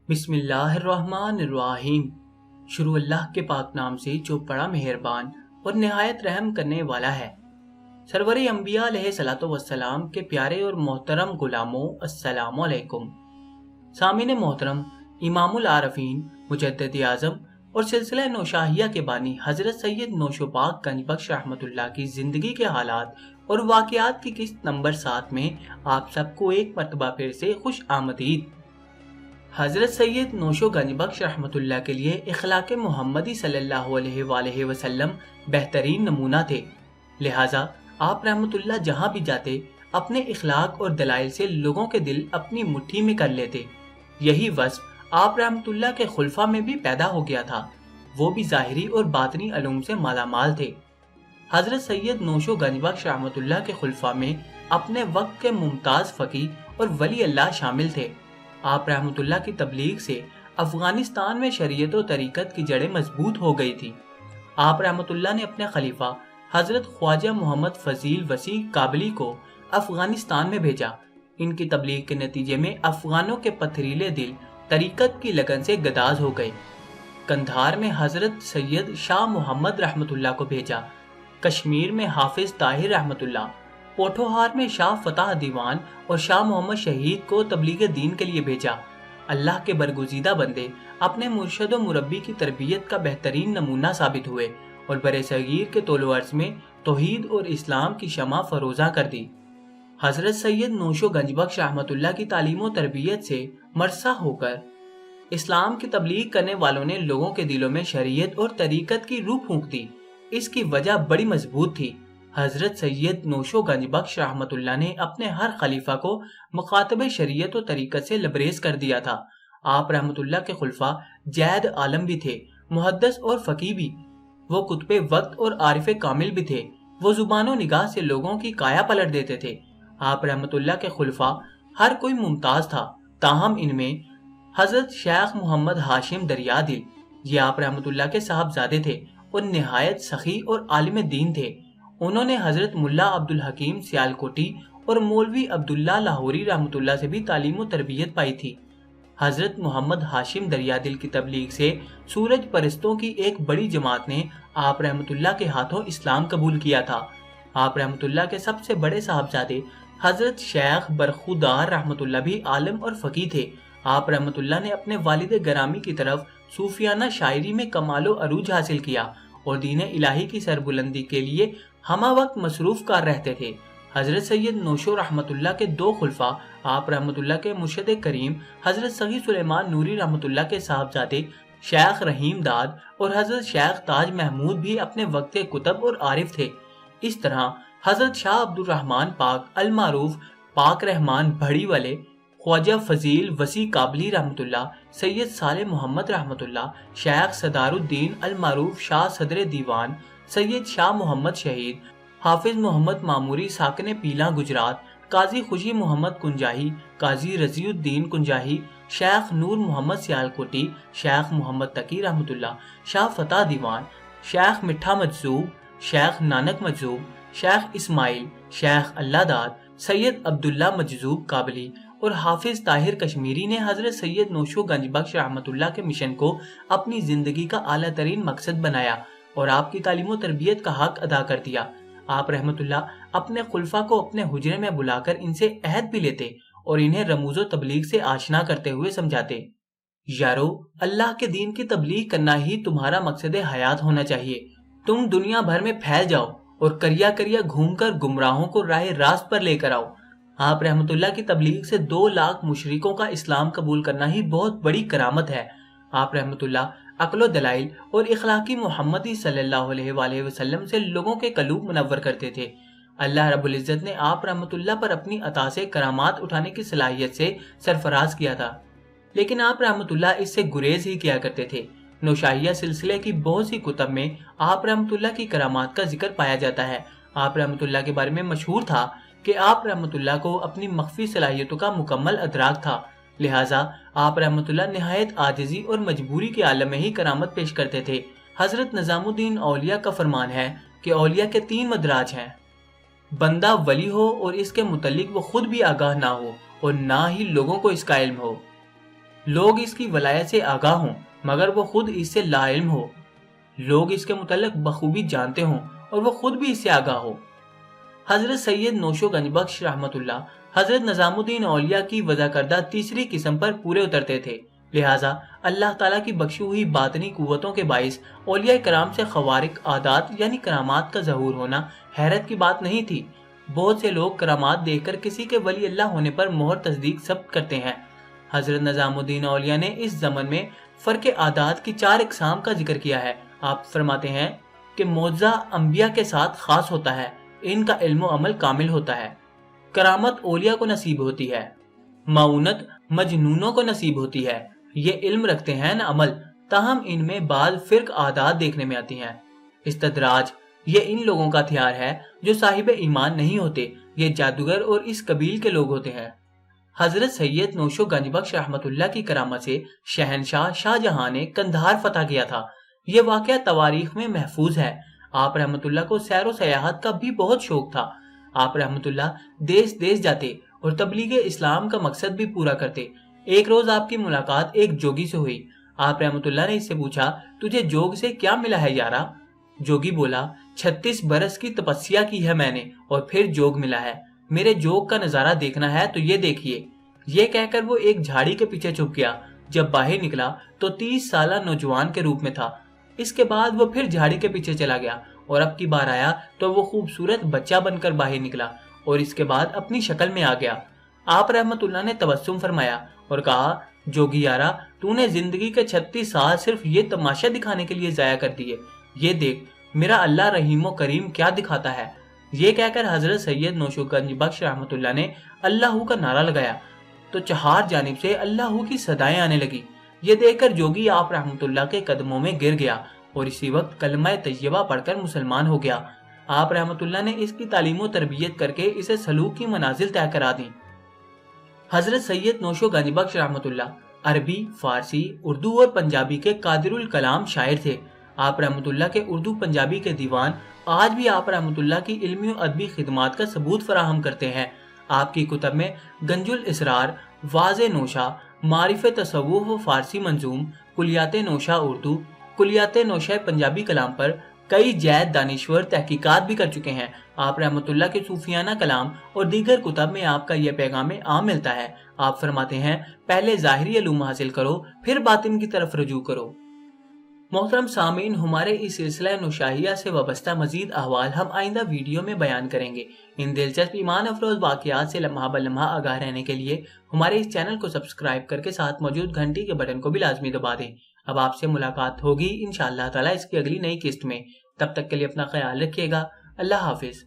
بسم اللہ الرحمن الرحیم۔ شروع اللہ کے پاک نام سے جو بڑا مہربان اور نہایت رحم کرنے والا ہے۔ سرور انبیاء علیہ الصلوۃ والسلام کے پیارے اور محترم غلاموں، السلام علیکم۔ سامعین محترم، امام العارفین، مجدد اعظم اور سلسلہ نوشاہیہ کے بانی حضرت سید نوشو پاک گنج بخش رحمۃ اللہ کی زندگی کے حالات اور واقعات کی قسط نمبر 7 میں آپ سب کو ایک مرتبہ پھر سے خوش آمدید۔ حضرت سید نوشو گنج بخش رحمۃ اللہ کے لیے اخلاق محمدی صلی اللہ علیہ وآلہ وسلم بہترین نمونہ تھے، لہٰذا آپ رحمۃ اللہ جہاں بھی جاتے اپنے اخلاق اور دلائل سے لوگوں کے دل اپنی مٹھی میں کر لیتے۔ یہی وصف آپ رحمۃ اللہ کے خلفاء میں بھی پیدا ہو گیا تھا، وہ بھی ظاہری اور باطنی علوم سے مالا مال تھے۔ حضرت سید نوشو گنج بخش رحمۃ اللہ کے خلفاء میں اپنے وقت کے ممتاز فقیہ اور ولی اللہ شامل تھے۔ آپ رحمۃ اللہ کی تبلیغ سے افغانستان میں شریعت و طریقت کی جڑیں مضبوط ہو گئی تھی۔ آپ رحمۃ اللہ نے اپنے خلیفہ حضرت خواجہ محمد فضیل وسیع کابلی کو افغانستان میں بھیجا۔ ان کی تبلیغ کے نتیجے میں افغانوں کے پتھریلے دل طریقت کی لگن سے گداز ہو گئے۔ کندھار میں حضرت سید شاہ محمد رحمۃ اللہ کو بھیجا، کشمیر میں حافظ طاہر رحمۃ اللہ، پوٹھوہار میں شاہ فتح دیوان اور شاہ محمد شہید کو تبلیغ دین کے لیے بھیجا۔ اللہ کے برگزیدہ بندے اپنے مرشد و مربی کی تربیت کا بہترین نمونہ ثابت ہوئے اور برصغیر کے طول و عرض میں توحید اور اسلام کی شمع فروزاں کر دی۔ حضرت سید نوشو گنج بخش رحمۃ اللہ کی تعلیم و تربیت سے مرثا ہو کر اسلام کی تبلیغ کرنے والوں نے لوگوں کے دلوں میں شریعت اور طریقت کی روح پھونک دی۔ اس کی وجہ بڑی مضبوط تھی۔ حضرت سید نوشو گنج بخش رحمۃ اللہ نے اپنے ہر خلیفہ کو مخاطب شریعت و طریقت سے لبریز کر دیا تھا۔ آپ رحمۃ اللہ کے خلفاء جید عالم بھی تھے، محدث اور فقیہ بھی، وہ قطب وقت اور عارف کامل بھی تھے، وہ زبان و نگاہ سے لوگوں کی کایا پلٹ دیتے تھے۔ آپ رحمۃ اللہ کے خلفاء ہر کوئی ممتاز تھا، تاہم ان میں حضرت شیخ محمد ہاشم دریا دل، یہ آپ رحمۃ اللہ کے صاحبزادے تھے اور نہایت سخی اور عالم دین تھے۔ انہوں نے حضرت ملا عبدالحکیم سیالکوٹی اور مولوی عبداللہ لاہوری رحمۃ اللہ سے بھی تعلیم و تربیت پائی تھی۔ حضرت محمد ہاشم دریا دل کی تبلیغ سے سورج پرستوں کی ایک بڑی جماعت نے آپ رحمۃ اللہ کے ہاتھوں اسلام قبول کیا تھا۔ آپ رحمۃ اللہ کے سب سے بڑے صاحبزادے حضرت شیخ برخودار رحمۃ اللہ بھی عالم اور فقیہ تھے۔ آپ رحمۃ اللہ نے اپنے والد گرامی کی طرف صوفیانہ شاعری میں کمال و عروج حاصل کیا اور دین الہی کی سربلندی کے لیے ہمہ وقت مصروف کار رہتے تھے۔ حضرت سید نوشو رحمۃ اللہ کے دو خلفاء آپ رحمۃ اللہ کے مرشد کریم حضرت سخی سلیمان نوری رحمۃ اللہ کے صاحبزادے شیخ رحیم داد اور حضرت شیخ تاج محمود بھی اپنے وقت کے کتب اور عارف تھے۔ اس طرح حضرت شاہ عبد الرحمن پاک المعروف پاک رحمان بھڑی والے، خواجہ فضیل وسیع کابلی رحمۃ اللہ، سید صالح محمد رحمۃ اللہ، شیخ صدار الدین المعروف شاہ صدر دیوان، سید شاہ محمد شہید، حافظ محمد معموری ساکن پیلاں گجرات، قاضی خوشی محمد کنجاہی، قاضی رضی الدین کنجاہی، شیخ نور محمد سیالکوٹی، شیخ محمد تقی رحمۃ اللہ، شاہ فتح دیوان، شیخ مٹھا مجذوب، شیخ نانک مجذوب، شیخ اسماعیل، شیخ اللہ داد، سید عبداللہ مجذوب کابلی اور حافظ طاہر کشمیری نے حضرت سید نوشو گنج بخش رحمۃ اللہ کے مشن کو اپنی زندگی کا اعلیٰ ترین مقصد بنایا اور آپ کی تعلیم و تربیت کا حق ادا کر دیا۔ آپ رحمۃ اللہ اپنے خلفاء کو اپنے حجرے میں بلا کر ان سے عہد بھی لیتے اور انہیں رموز و تبلیغ سے آشنا کرتے ہوئے سمجھاتے، یارو، اللہ کے دین کی تبلیغ کرنا ہی تمہارا مقصد حیات ہونا چاہیے۔ تم دنیا بھر میں پھیل جاؤ اور کریا کریا گھوم کر گمراہوں کو راہ راست پر لے کر آؤ۔ آپ رحمۃ اللہ کی تبلیغ سے 2 لاکھ مشرکوں کا اسلام قبول کرنا ہی بہت بڑی کرامت ہے۔ آپ رحمۃ اللہ عقل و دلائل اور اخلاقی محمدی صلی اللہ علیہ وآلہ وسلم سے لوگوں کے قلوب منور کرتے تھے۔ اللہ رب العزت نے آپ رحمۃ اللہ پر اپنی عطا سے کرامات اٹھانے کی صلاحیت سے سرفراز کیا تھا، لیکن آپ رحمۃ اللہ اس سے گریز ہی کیا کرتے تھے۔ نوشاہیہ سلسلے کی بہت سی کتب میں آپ رحمۃ اللہ کی کرامات کا ذکر پایا جاتا ہے۔ آپ رحمۃ اللہ کے بارے میں مشہور تھا کہ آپ رحمۃ اللہ کو اپنی مخفی صلاحیتوں کا مکمل ادراک تھا، لہٰذا آپ رحمۃ اللہ نہایت عاجزی اور مجبوری کے عالم میں ہی کرامت پیش کرتے تھے۔ حضرت نظام الدین اولیاء کا فرمان ہے کہ اولیاء کے 3 مدراج ہیں، بندہ ولی ہو اور اس کے متعلق وہ خود بھی آگاہ نہ ہو اور نہ ہی لوگوں کو اس کا علم ہو، لوگ اس کی ولایت سے آگاہ ہوں مگر وہ خود اس سے لا علم ہو، لوگ اس کے متعلق بخوبی جانتے ہوں اور وہ خود بھی اس سے آگاہ ہو۔ حضرت سید نوشو گنج بخش رحمت اللہ حضرت نظام الدین اولیاء کی وضع کردہ تیسری قسم پر پورے اترتے تھے، لہٰذا اللہ تعالیٰ کی بخشی ہوئی باطنی قوتوں کے باعث اولیاء کرام سے خوارق عادات یعنی کرامات کا ظہور ہونا حیرت کی بات نہیں تھی۔ بہت سے لوگ کرامات دیکھ کر کسی کے ولی اللہ ہونے پر مہر تصدیق ثبت کرتے ہیں۔ حضرت نظام الدین اولیاء نے اس زمن میں فرق عادات کی 4 اقسام کا ذکر کیا ہے۔ آپ فرماتے ہیں کہ معجزہ انبیاء کے ساتھ خاص ہوتا ہے، ان کا علم و عمل کامل ہوتا ہے۔ کرامت اولیاء کو نصیب ہوتی ہے، معونت مجنونوں کو نصیب ہوتی ہے۔ یہ علم رکھتے ہیں نہ عمل، تاہم ان میں بعض فرق عادات دیکھنے میں آتی ہیں۔ استدراج یہ ان لوگوں کا ہتھیار ہے جو صاحب ایمان نہیں ہوتے، یہ جادوگر اور اس قبیل کے لوگ ہوتے ہیں۔ حضرت سید نوشو گنج بخش رحمت اللہ کی کرامت سے شہنشاہ شاہ جہاں نے قندھار فتح کیا تھا۔ یہ واقعہ تواریخ میں محفوظ ہے۔ آپ رحمت اللہ کو سیر و سیاحت کا بھی بہت شوق تھا۔ آپ رحمت اللہ دیس دیس جاتے اور تبلیغ اسلام کا مقصد بھی پورا کرتے۔ ایک روز آپ کی ملاقات ایک جوگی سے ہوئی۔ آپ رحمت اللہ نے اس سے پوچھا، تجھے جوگ سے کیا ملا ہے یارا؟ جوگی بولا، 36 برس کی تپسیا کی ہے میں نے اور پھر جوگ ملا ہے، میرے جوگ کا نظارہ دیکھنا ہے تو یہ دیکھیے۔ یہ کہہ کر وہ ایک جھاڑی کے پیچھے چھپ گیا۔ جب باہر نکلا تو 30 سالہ نوجوان کے روپ میں تھا۔ اس کے بعد وہ پھر جھاڑی کے پیچھے چلا گیا اور اب کی بار آیا تو وہ خوبصورت بچہ بن کر باہر نکلا اور اس کے بعد اپنی شکل میں آ گیا۔ آپ رحمت اللہ نے تبسم فرمایا اور کہا، جوگی یارا، تو نے زندگی کے 36 سال صرف یہ تماشا دکھانے کے لیے ضائع کر دیے۔ یہ دیکھ میرا اللہ رحیم و کریم کیا دکھاتا ہے۔ یہ کہہ کر حضرت سید نوشو گنج بخش رحمت اللہ نے اللہ کا نعرہ لگایا تو 4 جانب سے اللہ کی صدائیں آنے لگی۔ یہ دیکھ کر جوگی آپ رحمت اللہ کے قدموں میں گر گیا اور اسی وقت کلمہ طیبہ پڑھ کر مسلمان ہو گیا۔ آپ رحمت اللہ نے اس کی تعلیم و تربیت کر کے اسے سلوک کی منازل طے کرا دیں۔ حضرت سید نوشو گنج بخش رحمت اللہ عربی، فارسی، اردو اور پنجابی کے قادر الکلام شاعر تھے۔ آپ رحمت اللہ کے اردو پنجابی کے دیوان آج بھی آپ رحمت اللہ کی علمی و ادبی خدمات کا ثبوت فراہم کرتے ہیں۔ آپ کی کتب میں گنج الاسرار، واضح نوشہ، معرف تصوف و فارسی منظوم، کلیات نوشہ اردو، کلیات نوشہ پنجابی کلام پر کئی جید دانشور تحقیقات بھی کر چکے ہیں۔ آپ رحمت اللہ کے صوفیانہ کلام اور دیگر کتب میں آپ کا یہ پیغام عام ملتا ہے۔ آپ فرماتے ہیں، پہلے ظاہری علوم حاصل کرو پھر باطن کی طرف رجوع کرو۔ محترم سامعین، ہمارے اس سلسلہ نوشاہیہ سے وابستہ مزید احوال ہم آئندہ ویڈیو میں بیان کریں گے۔ ان دلچسپ ایمان افروز واقعات سے لمحہ بلمحہ آگاہ رہنے کے لیے ہمارے اس چینل کو سبسکرائب کر کے ساتھ موجود گھنٹی کے بٹن کو بھی لازمی دبا دیں۔ اب آپ سے ملاقات ہوگی انشاءاللہ تعالی اس کی اگلی نئی قسط میں۔ تب تک کے لیے اپنا خیال رکھیے گا۔ اللہ حافظ۔